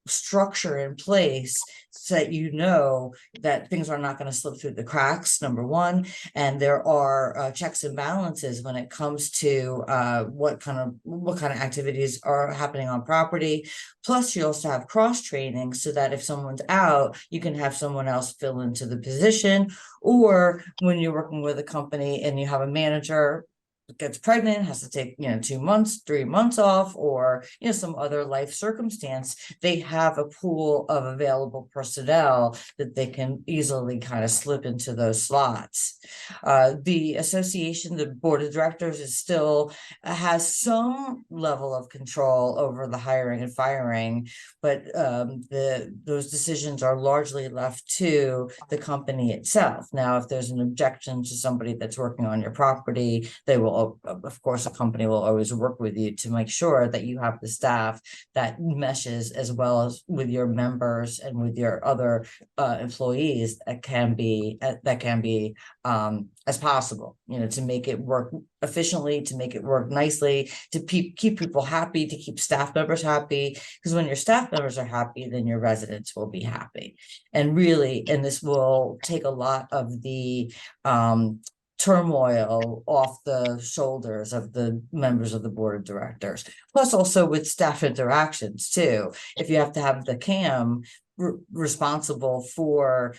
structure in place so that you know that things are not going to slip through the cracks, number one, and there are checks and balances when it comes to what kind of activities are happening on property. Plus, you also have cross training so that if someone's out, you can have someone else fill into the position. Or when you're working with a company and you have a manager gets pregnant, has to take 2 months, 3 months off, or some other life circumstance, they have a pool of available personnel that they can easily kind of slip into those slots. The association, the board of directors, is still has some level of control over the hiring and firing, but those decisions are largely left to the company itself. Now, if there's an objection to somebody that's working on your property, they will, of course, a company will always work with you to make sure that you have the staff that meshes as well as with your members and with your other employees that can be as possible, to make it work efficiently, to make it work nicely, to keep people happy, to keep staff members happy. Because when your staff members are happy, then your residents will be happy. And this will take a lot of the turmoil off the shoulders of the members of the board of directors. Plus, also with staff interactions too. If you have to have the CAM responsible for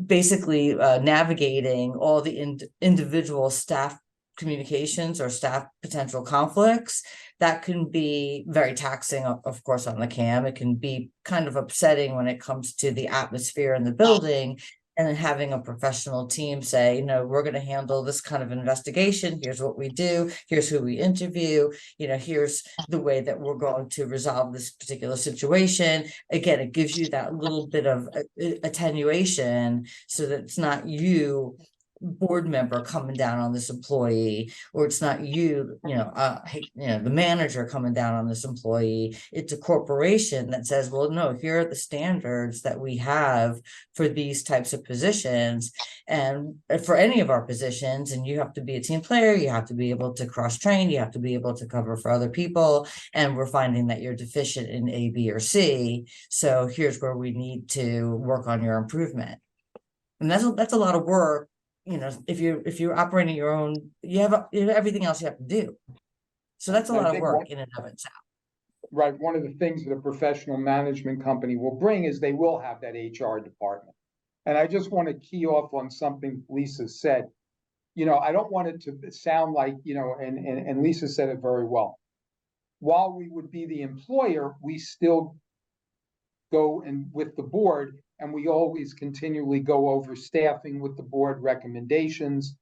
basically navigating all the individual staff communications or staff potential conflicts, that can be very taxing, of course, on the CAM. It can be kind of upsetting when it comes to the atmosphere in the building. And then having a professional team say, we're going to handle this kind of investigation. Here's what we do. Here's who we interview. Here's the way that we're going to resolve this particular situation. Again, it gives you that little bit of attenuation so that it's not you, board member, coming down on this employee, or it's not you, the manager coming down on this employee. It's a corporation that says, well, no, here are the standards that we have for these types of positions and for any of our positions. And you have to be a team player. You have to be able to cross train. You have to be able to cover for other people. And we're finding that you're deficient in A, B, or C. So here's where we need to work on your improvement. And that's a lot of work. If you're operating your own, you have everything else you have to do. So that's a lot of work in and of itself. Right. One of the things that a professional management company will bring is they will have that HR department. And I just want to key off on something Lisa said. I don't want it to sound like, and Lisa said it very well. While we would be the employer, we still go and with the board, and we always continually go over staffing with the board recommendations,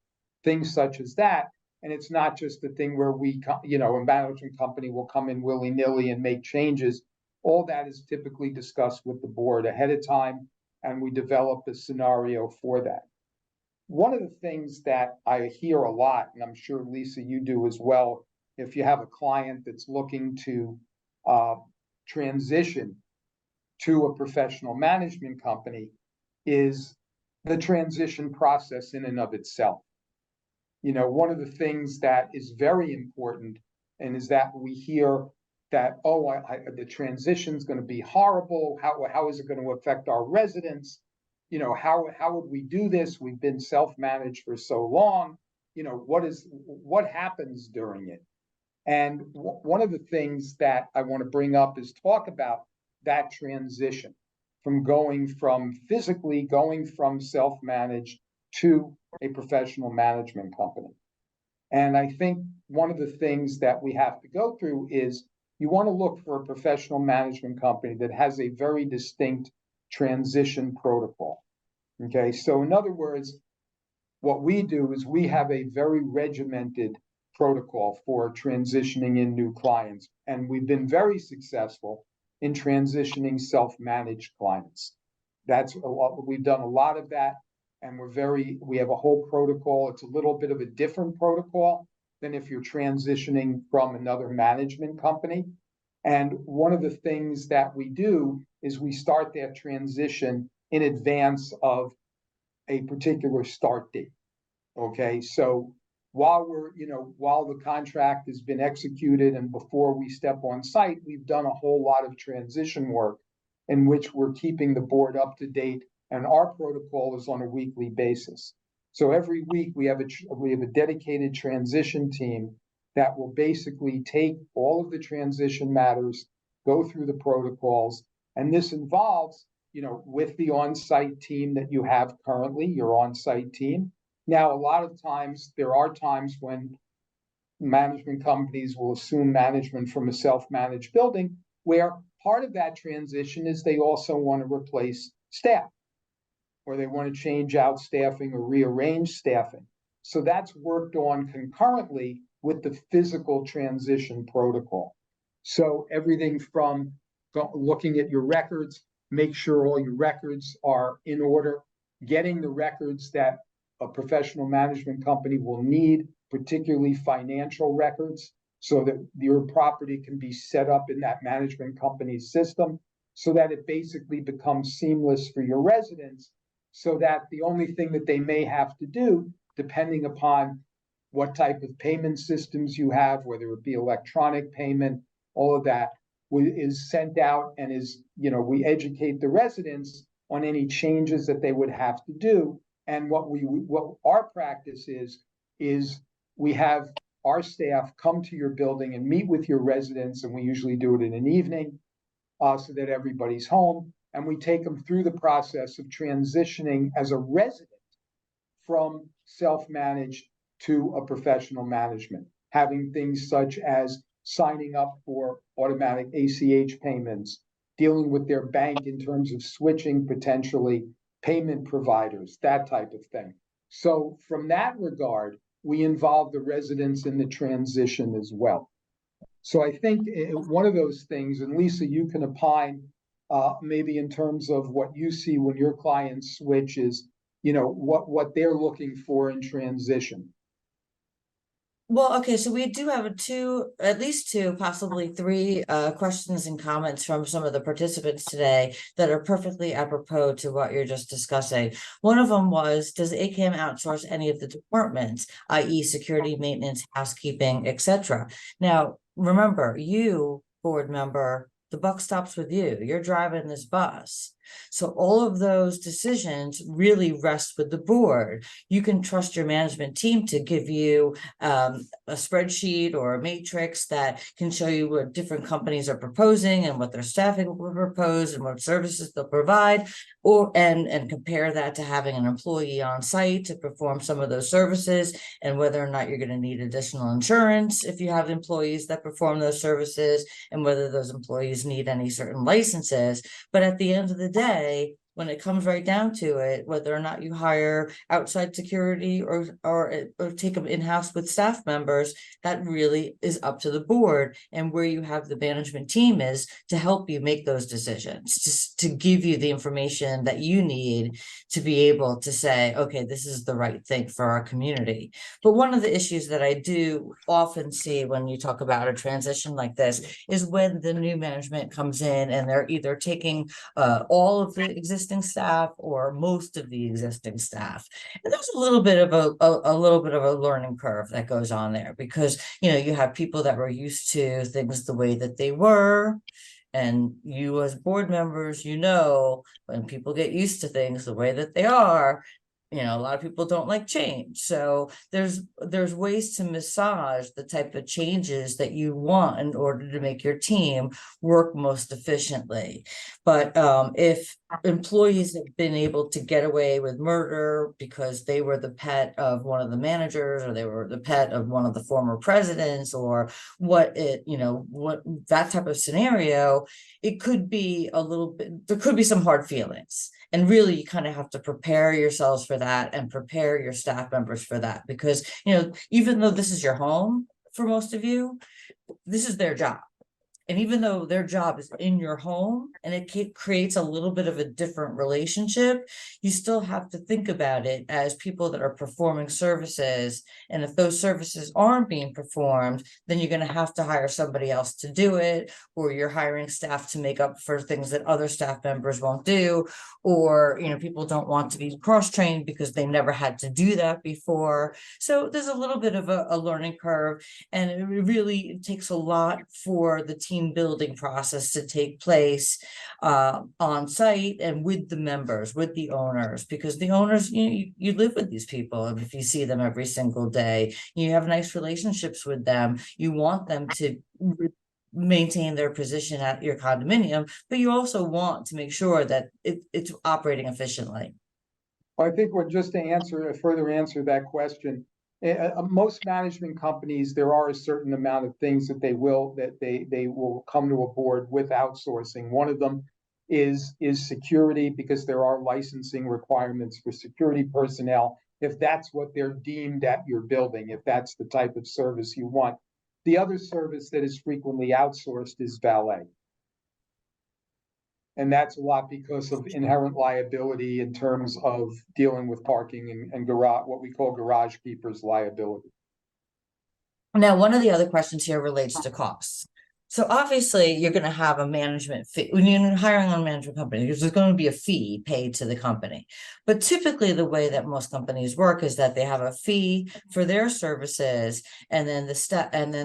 things such as that. And it's not just the thing where a management company will come in willy-nilly and make changes. All that is typically discussed with the board ahead of time, and we develop a scenario for that. One of the things that I hear a lot, and I'm sure, Lisa, you do as well, if you have a client that's looking to transition to a professional management company, is the transition process in and of itself. One of the things that is very important, and is that we hear that, the transition is going to be horrible. How is it going to affect our residents? How would we do this? We've been self-managed for so long. What happens during it? And one of the things that I want to bring up is talk about that transition from physically going from self-managed to a professional management company. And I think one of the things that we have to go through is you want to look for a professional management company that has a very distinct transition protocol. Okay, so in other words, what we do is we have a very regimented protocol for transitioning in new clients, and we've been very successful in transitioning self-managed clients. That's a lot. We've done a lot of that, and we have a whole protocol. It's a little bit of a different protocol than if you're transitioning from another management company. And one of the things that we do is we start that transition in advance of a particular start date. Okay, so while the contract has been executed and before we step on site, we've done a whole lot of transition work in which we're keeping the board up to date, and our protocol is on a weekly basis. So every week we have a dedicated transition team that will basically take all of the transition matters, go through the protocols, and this involves, with the on-site team that you have currently, your on-site team. Now, a lot of times, there are times when management companies will assume management from a self-managed building, where part of that transition is they also want to replace staff, or they want to change out staffing or rearrange staffing. So that's worked on concurrently with the physical transition protocol. So everything from looking at your records, make sure all your records are in order, getting the records that a professional management company will need, particularly financial records, so that your property can be set up in that management company's system, so that it basically becomes seamless for your residents, so that the only thing that they may have to do, depending upon what type of payment systems you have, whether it be electronic payment, all of that is sent out, and we educate the residents on any changes that they would have to do. And what our practice is we have our staff come to your building and meet with your residents, and we usually do it in an evening, so that everybody's home, and we take them through the process of transitioning as a resident from self-managed to a professional management, having things such as signing up for automatic ACH payments, dealing with their bank in terms of switching potentially payment providers, that type of thing. So from that regard, we involve the residents in the transition as well. So I think one of those things, and Lisa, you can opine maybe in terms of what you see when your clients switch, is what they're looking for in transition. Well, okay, so we do have at least two, possibly three questions and comments from some of the participants today that are perfectly apropos to what you're just discussing. One of them was, does AKAM outsource any of the departments, i.e. security, maintenance, housekeeping, etc.? Now, remember, you, board member, the buck stops with you. You're driving this bus. So all of those decisions really rest with the board. You can trust your management team to give you a spreadsheet or a matrix that can show you what different companies are proposing and what their staffing will propose and what services they'll provide, and compare that to having an employee on site to perform some of those services, and whether or not you're going to need additional insurance if you have employees that perform those services, and whether those employees need any certain licenses. But at the end of the day, when it comes right down to it, whether or not you hire outside security or take them in-house with staff members, that really is up to the board, and where you have the management team is to help you make those decisions, just to give you the information that you need to be able to say, okay, this is the right thing for our community. But one of the issues that I do often see when you talk about a transition like this is when the new management comes in and they're either taking all of the existing staff or most of the existing staff, and there's a little bit of a learning curve that goes on there, because you have people that were used to things the way that they were, and you as board members, when people get used to things the way that they are, a lot of people don't like change. So there's ways to massage the type of changes that you want in order to make your team work most efficiently. But if employees have been able to get away with murder because they were the pet of one of the managers, or they were the pet of one of the former presidents, or what that type of scenario, it could be a little bit, there could be some hard feelings. And really, you kind of have to prepare yourselves for that and prepare your staff members for that, because, even though this is your home for most of you, this is their job. And even though their job is in your home and it creates a little bit of a different relationship, you still have to think about it as people that are performing services. And if those services aren't being performed, then you're going to have to hire somebody else to do it, or you're hiring staff to make up for things that other staff members won't do, or, people don't want to be cross-trained because they never had to do that before. So there's a little bit of a learning curve, and it really takes a lot for the team building process to take place on site and with the members, with the owners, because the owners, you live with these people, and if you see them every single day, you have nice relationships with them, you want them to maintain their position at your condominium, but you also want to make sure that it's operating efficiently. I think just to further answer that question, most management companies, there are a certain amount of things that they will come to a board with outsourcing. One of them is security, because there are licensing requirements for security personnel, if that's what they're deemed at your building, if that's the type of service you want. The other service that is frequently outsourced is valet. And that's a lot because of inherent liability in terms of dealing with parking and garage, what we call garage keepers liability. Now, one of the other questions here relates to costs. So obviously, you're going to have a management fee when you're hiring on a management company, because there's going to be a fee paid to the company. But typically, the way that most companies work is that they have a fee for their services, and then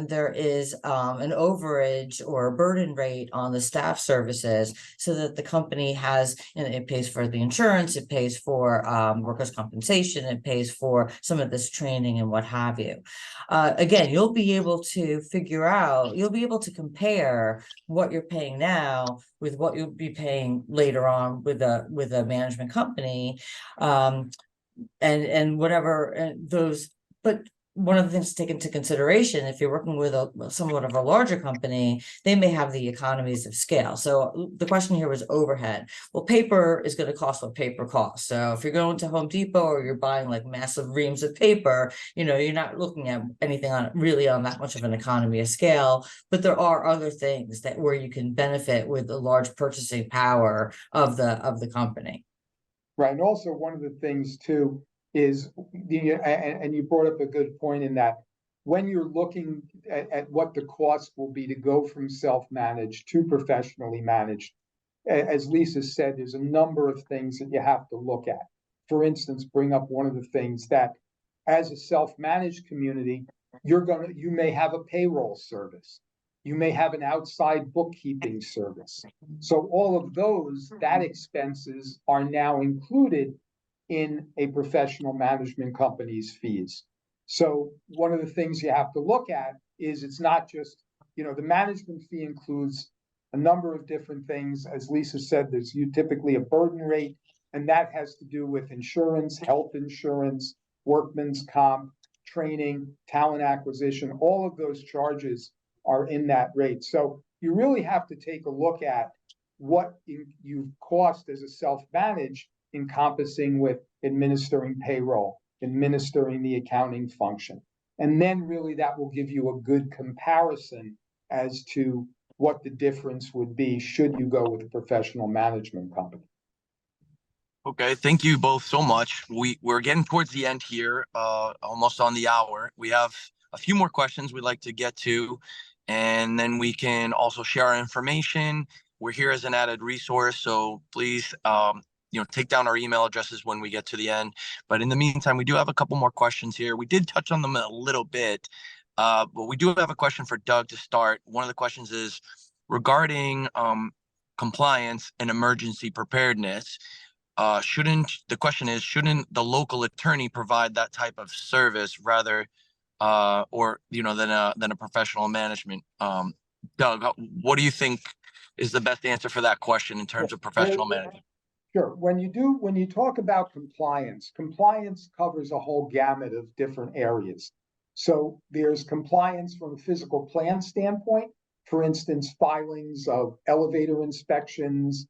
there is an overage or a burden rate on the staff services, so that the company has, it pays for the insurance, it pays for workers' compensation, it pays for some of this training and what have you. Again, you'll be able to compare what you're paying now with what you'll be paying later on with a management company, and whatever those. But one of the things to take into consideration, if you're working with somewhat of a larger company, they may have the economies of scale. So the question here was overhead. Well, paper is going to cost what paper costs. So if you're going to Home Depot, or you're buying like massive reams of paper, you're not looking at anything on that much of an economy of scale. But there are other things where you can benefit with the large purchasing power of the company. Right. And also, one of the things too is and you brought up a good point in that when you're looking at what the cost will be to go from self-managed to professionally managed, as Lisa said, there's a number of things that you have to look at. For instance, bring up one of the things that, as a self-managed community, you may have a payroll service. You may have an outside bookkeeping service. So all of that expenses are now included in a professional management company's fees. So one of the things you have to look at is, it's not just, the management fee includes a number of different things. As Lisa said, there's typically a burden rate, and that has to do with insurance, health insurance, workman's comp, training, talent acquisition. All of those charges are in that rate. So you really have to take a look at what you've cost as a self-managed, encompassing with administering payroll, administering the accounting function. And then really that will give you a good comparison as to what the difference would be should you go with a professional management company. Okay, thank you both so much. We're getting towards the end here, almost on the hour. We have a few more questions we'd like to get to, and then we can also share our information. We're here as an added resource, so please, take down our email addresses when we get to the end. But in the meantime, we do have a couple more questions here. We did touch on them a little bit, but we do have a question for Doug to start. One of the questions is regarding compliance and emergency preparedness. the question is, shouldn't the local attorney provide that type of service rather, or, than a professional management? Doug, what do you think is the best answer for that question in terms of professional management? Sure. When you talk about compliance, compliance covers a whole gamut of different areas. So there's compliance from a physical plan standpoint, for instance, filings of elevator inspections,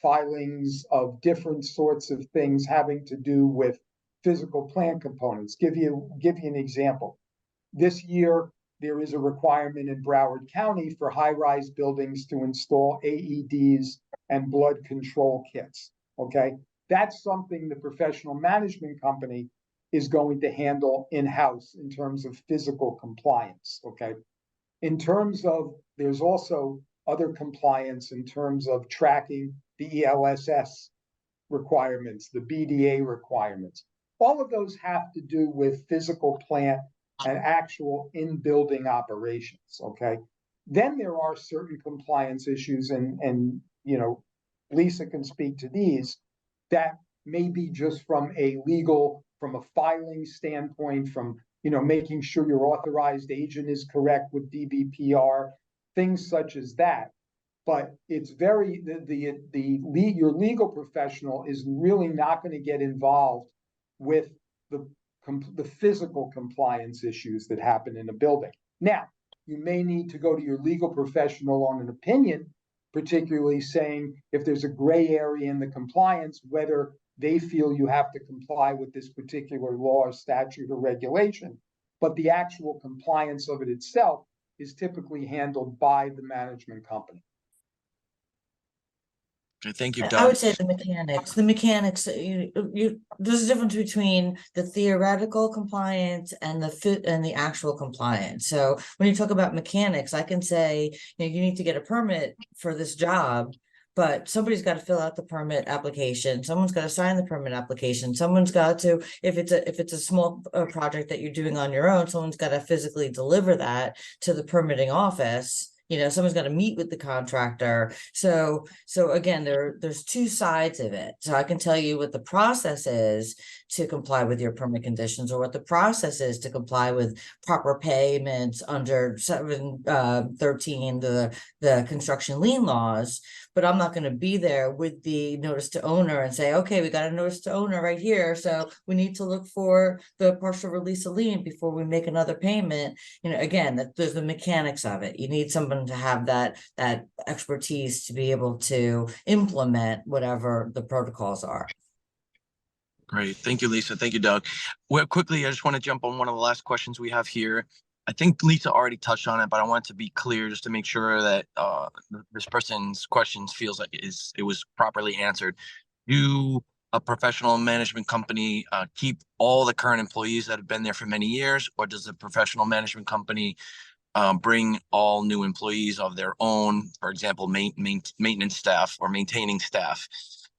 filings of different sorts of things having to do with physical plan components. Give you an example. This year, there is a requirement in Broward County for high-rise buildings to install AEDs and blood control kits. Okay, that's something the professional management company is going to handle in-house in terms of physical compliance. Okay, in terms of, there's also other compliance in terms of tracking the ELSS requirements, the BDA requirements. All of those have to do with physical plant and actual in-building operations. Okay, then there are certain compliance issues, and Lisa can speak to these, that may be just from a filing standpoint, from making sure your authorized agent is correct with DBPR, things such as that. But it's very your legal professional is really not going to get involved with the physical compliance issues that happen in a building. Now, you may need to go to your legal professional on an opinion, particularly saying if there's a gray area in the compliance, whether they feel you have to comply with this particular law or statute or regulation. But the actual compliance of it itself is typically handled by the management company. Thank you, Doug. I would say the mechanics, there's a difference between the theoretical compliance and the actual compliance. So when you talk about mechanics, I can say, you need to get a permit for this job, but somebody's got to fill out the permit application. Someone's got to sign the permit application. Someone's got to, if it's a small project that you're doing on your own, someone's got to physically deliver that to the permitting office. Someone's got to meet with the contractor. So again, there's two sides of it. So I can tell you what the process is to comply with your permit conditions, or what the process is to comply with proper payments under 713, the construction lien laws. But I'm not going to be there with the notice to owner and say, okay, we got a notice to owner right here, so we need to look for the partial release of lien before we make another payment. Again, there's the mechanics of it. You need someone to have that expertise to be able to implement whatever the protocols are. Great. Thank you, Lisa. Thank you, Doug. Well, quickly, I just want to jump on one of the last questions we have here. I think Lisa already touched on it, but I want to be clear just to make sure that this person's questions feels like it was properly answered. Do a professional management company keep all the current employees that have been there for many years, or does the professional management company bring all new employees of their own, for example, maintenance staff or maintaining staff?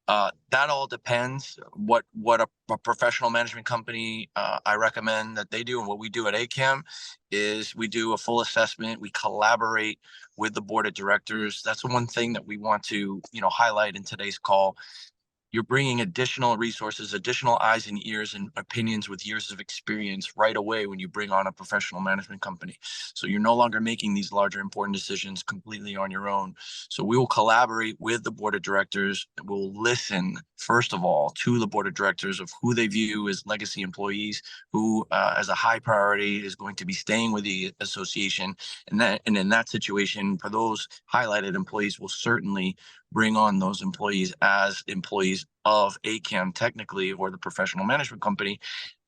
That all depends. What a professional management company I recommend that they do, and what we do at AKAM, is we do a full assessment. We collaborate with the board of directors. That's the one thing that we want to highlight in today's call. You're bringing additional resources, additional eyes and ears and opinions with years of experience right away when you bring on a professional management company. So you're no longer making these larger important decisions completely on your own. So we will collaborate with the board of directors. We'll listen, first of all, to the board of directors of who they view as legacy employees, who as a high priority is going to be staying with the association. And in that situation, for those highlighted employees, we'll certainly bring on those employees as employees of AKAM technically, or the professional management company,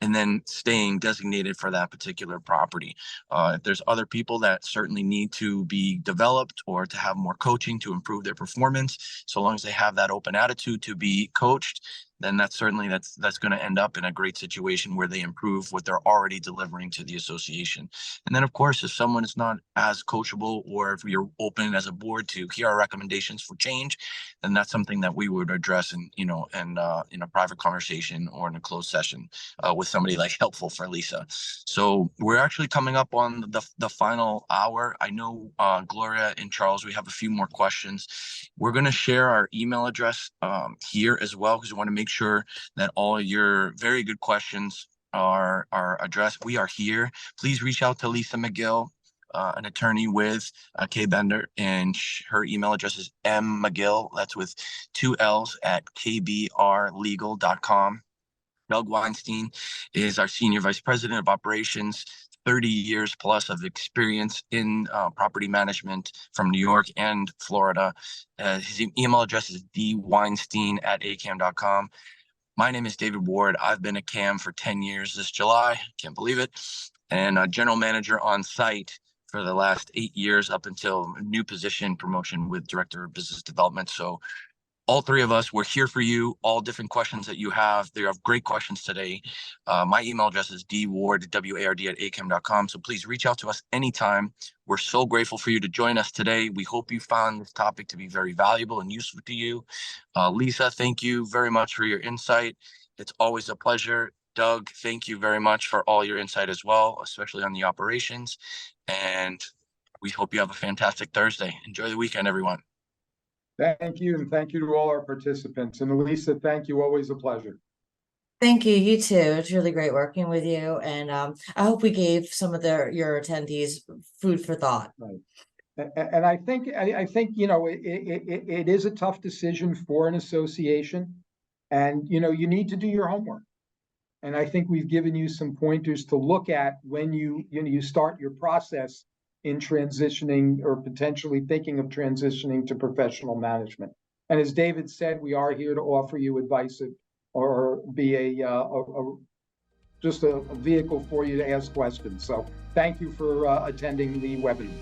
and then staying designated for that particular property. If there's other people that certainly need to be developed or to have more coaching to improve their performance, so long as they have that open attitude to be coached, then that's going to end up in a great situation where they improve what they're already delivering to the association. And then, of course, if someone is not as coachable, or if you're open as a board to hear our recommendations for change, then that's something that we would address in a private conversation or in a closed session with with somebody like helpful for Lisa. So we're actually coming up on the final hour. I know Gloria and Charles, we have a few more questions. We're going to share our email address here as well, because we want to make sure that all your very good questions are addressed. We are here. Please reach out to Lisa Magill, an attorney with Kaye Bender, and her email address is mmagill, that's with 2 L's, at kbrlegal.com. Doug Weinstein is our Senior Vice President of Operations, 30 years plus of experience in property management from New York and Florida. His email address is dweinstein@akam.com. My name is David Ward. I've been a CAM for 10 years this July. Can't believe it. And a general manager on site for the last 8 years, up until a new position promotion with Director of Business Development. So all three of us, we're here for you. All different questions that you have. They have great questions today. My email address is dward, W-A-R-D, @akam.com. So please reach out to us anytime. We're so grateful for you to join us today. We hope you found this topic to be very valuable and useful to you. Lisa, thank you very much for your insight. It's always a pleasure. Doug, thank you very much for all your insight as well, especially on the operations. And we hope you have a fantastic Thursday. Enjoy the weekend, everyone. Thank you, and thank you to all our participants. And Lisa, thank you. Always a pleasure. Thank you. You too. It's really great working with you. And I hope we gave some of your attendees food for thought. Right. And I think you know it is a tough decision for an association, and you know you need to do your homework. And I think we've given you some pointers to look at when you start your process in transitioning or potentially thinking of transitioning to professional management. And as David said, we are here to offer you advice or be just a vehicle for you to ask questions. So thank you for attending the webinar.